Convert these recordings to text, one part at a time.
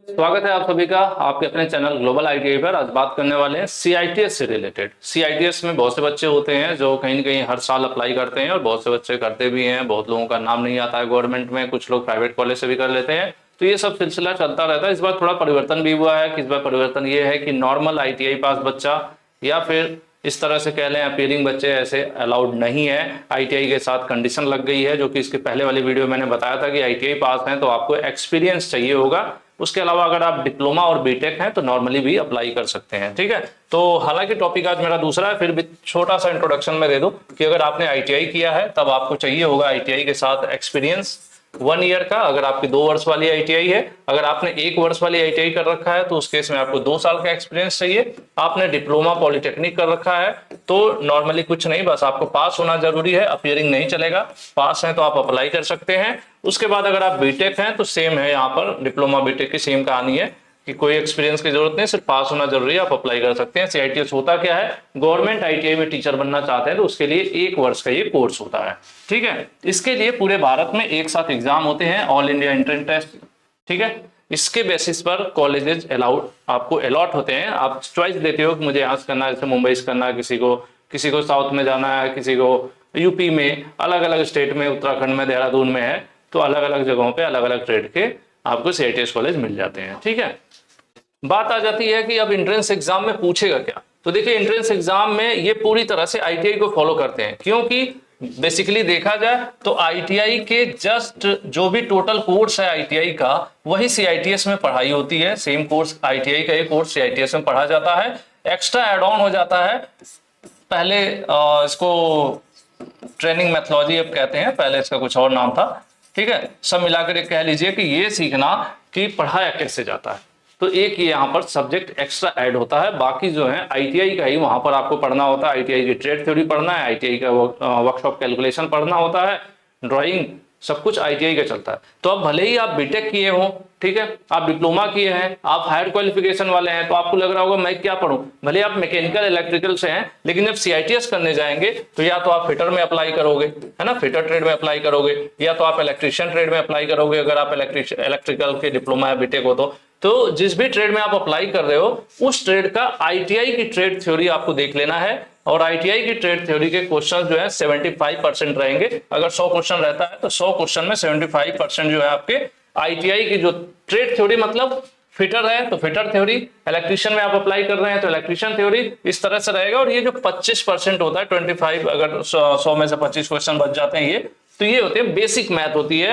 स्वागत है आप सभी का आपके अपने चैनल ग्लोबल आईटीआई पर। आज बात करने वाले हैं सीआईटीएस से रिलेटेड। सीआईटीएस में बहुत से बच्चे होते हैं जो कहीं न कहीं हर साल अप्लाई करते हैं और बहुत से बच्चे करते भी हैं। बहुत लोगों का नाम नहीं आता है गवर्नमेंट में, कुछ लोग प्राइवेट कॉलेज से भी कर लेते हैं। तो ये सब सिलसिला चलता रहता है। इस बार थोड़ा परिवर्तन भी हुआ है। इस बार परिवर्तन ये है कि नॉर्मल आईटीआई पास बच्चा या फिर इस तरह से कह लें अपीयरिंग बच्चे ऐसे अलाउड नहीं है। आईटीआई के साथ कंडीशन लग गई है, जो कि इसके पहले वाली वीडियो मैंने बताया था कि आईटीआई पास हैं तो आपको एक्सपीरियंस चाहिए होगा। उसके अलावा अगर आप डिप्लोमा और बीटेक हैं तो नॉर्मली भी अप्लाई कर सकते हैं। ठीक है, तो हालांकि टॉपिक आज मेरा दूसरा है, फिर भी छोटा सा इंट्रोडक्शन में दे दूं कि अगर आपने आईटीआई किया है तब आपको चाहिए होगा आईटीआई के साथ एक्सपीरियंस 1 ईयर का। अगर आपकी 2 वर्ष वाली आईटीआई है, अगर आपने 1 वर्ष वाली आईटीआई कर रखा है तो उस केस में आपको 2 साल का एक्सपीरियंस चाहिए। आपने डिप्लोमा पॉलिटेक्निक कर रखा है तो नॉर्मली कुछ नहीं, बस आपको पास होना जरूरी है, अपीयरिंग नहीं चलेगा। पास है तो आप अप्लाई कर सकते हैं। उसके बाद अगर आप बीटेक हैं तो सेम है, यहाँ पर डिप्लोमा बीटेक की सेम कहानी है कि कोई एक्सपीरियंस की जरूरत नहीं, सिर्फ पास होना जरूरी है, आप अप्लाई कर सकते हैं। सीआईटीएस होता क्या है, गवर्नमेंट आईटीआई में टीचर बनना चाहते हैं तो उसके लिए 1 वर्ष का ये कोर्स होता है। ठीक है, इसके लिए पूरे भारत में एक साथ एग्जाम होते हैं, ऑल इंडिया एंट्रेंस टेस्ट। ठीक है, इसके बेसिस पर कॉलेजेस अलाउड आपको अलॉट होते हैं। आप चॉइस देते हो कि मुझे यहाँ से करना है, जैसे मुंबई से करना है, किसी को साउथ में जाना है, किसी को यूपी में, अलग अलग स्टेट में, उत्तराखंड में, देहरादून में है, तो अलग अलग जगहों पे अलग अलग ट्रेड के आपको सीआईटीएस कॉलेज मिल जाते हैं। ठीक है, बात आ जाती है कि अब एंट्रेंस एग्जाम में पूछेगा क्या। तो देखिए, एंट्रेंस एग्जाम में ये पूरी तरह से आईटीआई को फॉलो करते हैं, क्योंकि बेसिकली देखा जाए तो आईटीआई के जस्ट जो भी टोटल कोर्स है आईटीआई का, वही सीआईटीएस में पढ़ाई होती है। सेम कोर्स आईटीआई का, एक कोर्स सीआईटीएस में पढ़ा जाता है, एक्स्ट्रा एड ऑन हो जाता है। पहले इसको ट्रेनिंग मेथोलॉजी अब कहते हैं, पहले इसका कुछ और नाम था। ठीक है, सब मिलाकर एक कह लीजिए कि ये सीखना कि पढ़ाया कैसे जाता है, तो एक ये यहाँ पर सब्जेक्ट एक्स्ट्रा ऐड होता है। बाकी जो है आईटीआई का ही वहां पर आपको पढ़ना होता है। आईटीआई की ट्रेड थ्योरी पढ़ना है, आईटीआई का वर्कशॉप कैलकुलेशन पढ़ना होता है, ड्राइंग, सब कुछ आईटीआई का चलता है। तो अब भले ही आप बीटेक किए हो, ठीक है, आप डिप्लोमा किए हैं, आप हायर क्वालिफिकेशन वाले हैं, तो आपको लग रहा होगा मैं क्या पढ़ूं। भले आप मैकेनिकल इलेक्ट्रिकल से हैं, लेकिन जब सीआईटीएस करने जाएंगे तो या तो आप फिटर में अप्लाई करोगे, है ना, फिटर ट्रेड में अप्लाई करोगे, या तो आप इलेक्ट्रिशियन ट्रेड में अप्लाई करोगे अगर आप इलेक्ट्रिकल के डिप्लोमा या बीटेक हो तो जिस भी ट्रेड में आप अप्लाई कर रहे हो उस ट्रेड का आईटीआई की ट्रेड थ्योरी आपको देख लेना है। और आईटीआई की ट्रेड थ्योरी के क्वेश्चन जो है 75% रहेंगे। अगर 100 क्वेश्चन रहता है तो 100 क्वेश्चन में 75% जो है आपके आईटीआई की जो ट्रेड थ्योरी, मतलब फिटर है तो फिटर थ्योरी, इलेक्ट्रिशियन में आप अप्लाई कर रहे हैं तो इलेक्ट्रिशियन थ्योरी, इस तरह से रहेगा। और ये जो 25% होता है, 25, अगर 100 में से 25 क्वेश्चन बच जाते हैं, ये तो ये होते हैं बेसिक मैथ होती है,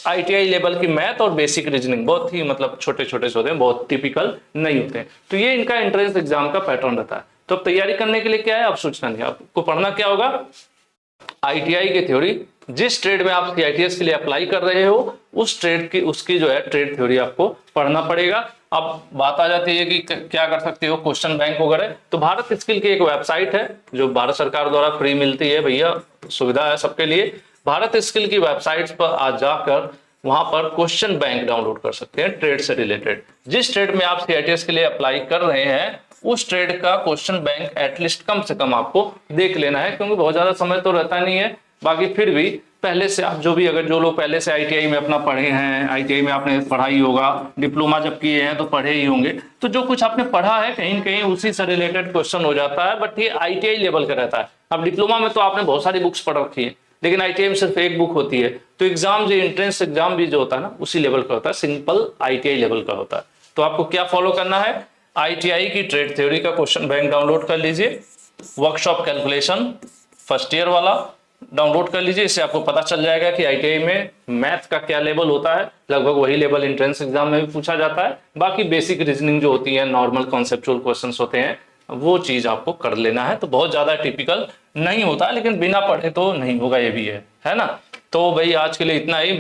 आईटीआई लेवल की मैथ और बेसिक रीजनिंग, बहुत ही मतलब छोटे छोटे से होते हैं, बहुत टिपिकल नहीं होते हैं। तो ये इनका एंट्रेंस एग्जाम का पैटर्न रहता है। तो अब तैयारी करने के लिए क्या है, अब सोचना नहीं, आपको पढ़ना क्या होगा, आईटीआई की थ्योरी। जिस ट्रेड में आप सीआईटीएस के लिए अप्लाई कर रहे हो उस ट्रेड की, उसकी जो है ट्रेड थ्योरी आपको पढ़ना पड़ेगा। अब बात आ जाती है कि क्या कर सकते हो, क्वेश्चन बैंक वगैरह। तो भारत स्किल की एक वेबसाइट है जो भारत सरकार द्वारा फ्री मिलती है, भैया सुविधा है सबके लिए। भारत स्किल की वेबसाइट पर आज जाकर वहां पर क्वेश्चन बैंक डाउनलोड कर सकते हैं ट्रेड से रिलेटेड। जिस ट्रेड में आप सीआईटीएस के लिए अप्लाई कर रहे हैं उस ट्रेड का क्वेश्चन बैंक एटलीस्ट कम से कम आपको देख लेना है, क्योंकि बहुत ज्यादा समय तो रहता नहीं है। बाकी फिर भी पहले से आप जो लोग पहले से आईटीआई में अपना पढ़े हैं, आईटीआई में आपने पढ़ा ही होगा, डिप्लोमा जब किए हैं तो पढ़े ही होंगे, तो जो कुछ आपने पढ़ा है कहीं कहीं उसी से रिलेटेड क्वेश्चन हो जाता है। बट ये आईटीआई लेवल का रहता है। अब डिप्लोमा में तो आपने बहुत सारी बुक्स पढ़ रखी है, लेकिन आईटीआई में सिर्फ एक बुक होती है। तो एग्जाम जो एंट्रेंस एग्जाम भी जो होता है ना, उसी लेवल का होता है, सिंपल आईटीआई लेवल का होता है। तो आपको क्या फॉलो करना है, आईटीआई की ट्रेड थ्योरी का क्वेश्चन बैंक डाउनलोड कर लीजिए, वर्कशॉप कैलकुलेशन फर्स्ट ईयर वाला डाउनलोड कर लीजिए। इससे आपको पता चल जाएगा कि आईटीआई में मैथ का क्या लेवल होता है, लगभग वही लेवल एंट्रेंस एग्जाम में भी पूछा जाता है। बाकी बेसिक रीजनिंग जो होती है, नॉर्मल कॉन्सेप्चुअल क्वेश्चंस होते हैं, वो चीज आपको कर लेना है। तो बहुत ज्यादा टिपिकल नहीं होता, लेकिन बिना पढ़े तो नहीं होगा, ये भी है ना। तो भाई आज के लिए इतना ही।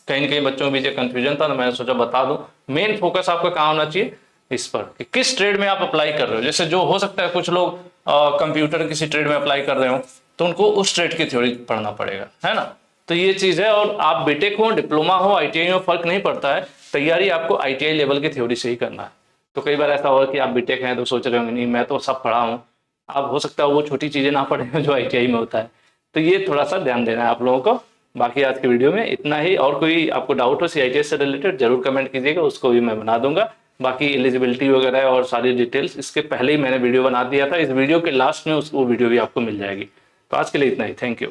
कहीं न कहीं बच्चों के बीच कंफ्यूजन था तो मैंने सोचा बता दूं। मेन फोकस आपका कहाँ होना चाहिए, इस पर कि किस ट्रेड में आप अप्लाई कर रहे हो। जैसे जो हो सकता है कुछ लोग कंप्यूटर किसी ट्रेड में अप्लाई कर रहे हो तो उनको उस ट्रेड की थ्योरी पढ़ना पड़ेगा, है ना। तो ये चीज है। और आप बीटेक हो, डिप्लोमा हो, आईटीआई में फर्क नहीं पड़ता है, तैयारी आपको आईटीआई लेवल की थ्योरी से ही करना है। तो कई बार ऐसा होगा कि आप बीटेक हैं तो सोच रहे होंगे नहीं मैं तो सब पढ़ा हूँ, आप हो सकता है वो छोटी चीजें ना पढ़े जो आईटीआई में होता है। तो ये थोड़ा सा ध्यान देना है आप लोगों को। बाकी आज की वीडियो में इतना ही। और कोई आपको डाउट हो CITS से रिलेटेड जरूर कमेंट कीजिएगा, उसको भी मैं बना दूंगा। बाकी एलिजिबिलिटी वगैरह और सारी डिटेल्स इसके पहले ही मैंने वीडियो बना दिया था, इस वीडियो के लास्ट में वो वीडियो भी आपको मिल जाएगी। तो आज के लिए इतना ही, थैंक यू।